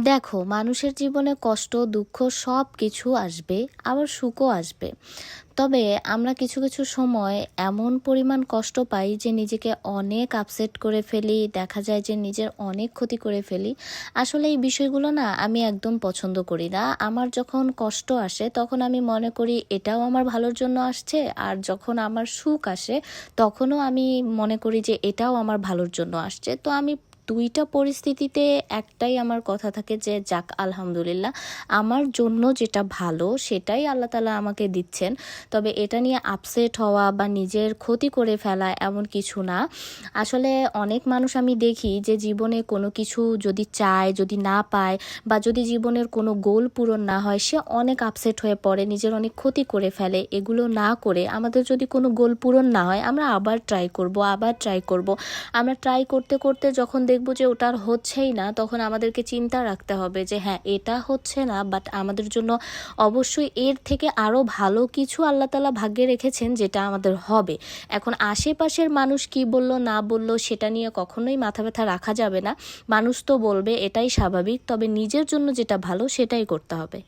দেখো, মানুষের জীবনে কষ্ট দুঃখ সব কিছু আসবে, আবার সুখও আসবে। তবে আমরা কিছু কিছু সময় এমন পরিমাণ কষ্ট পাই যে নিজেকে অনেক আপসেট করে ফেলি, দেখা যায় যে নিজের অনেক ক্ষতি করে ফেলি। আসলে এই বিষয়গুলো না আমি একদম পছন্দ করি না। আমার যখন কষ্ট আসে তখন আমি মনে করি এটাও আমার ভালোর জন্য আসছে, আর যখন আমার সুখ আসে তখনও আমি মনে করি যে এটাও আমার ভালোর জন্য আসছে। তো আমি দুইটা পরিস্থিতিতে একটাই আমার কথা থাকে যে যাক আলহামদুলিল্লাহ, আমার জন্য যেটা ভালো সেটাই আল্লাহ তাআলা আমাকে দিচ্ছেন। তবে এটা নিয়ে আপসেট হওয়া বা নিজের ক্ষতি করে ফেলা এমন কিছু না। আসলে অনেক মানুষ আমি দেখি যে জীবনে কোনো কিছু যদি চায়, যদি না পায়, বা যদি জীবনের কোনো গোল পূরণ না হয়, সে অনেক আপসেট হয়ে পড়ে, নিজের অনেক ক্ষতি করে ফেলে। এগুলো না করে আমাদের যদি কোনো গোল পূরণ না হয়, আমরা আবার ট্রাই করব, আবার ট্রাই করব। আমরা ট্রাই করতে করতে যখন দেখব যে ওটা আর হচ্ছেই না, তখন আমাদেরকে চিন্তা রাখতে হবে যে হ্যাঁ, এটা হচ্ছে না, বাট আমাদের জন্য অবশ্যই এর থেকে আরও ভালো কিছু আল্লাহ তাআলা ভাগ্যে রেখেছেন যেটা আমাদের হবে। এখন আশেপাশের মানুষ কি বলল না বলল সেটা নিয়ে কখনোই মাথা ব্যথা রাখা যাবে না। মানুষ তো বলবে, এটাই স্বাভাবিক। তবে নিজের জন্য যেটা ভালো সেটাই করতে হবে।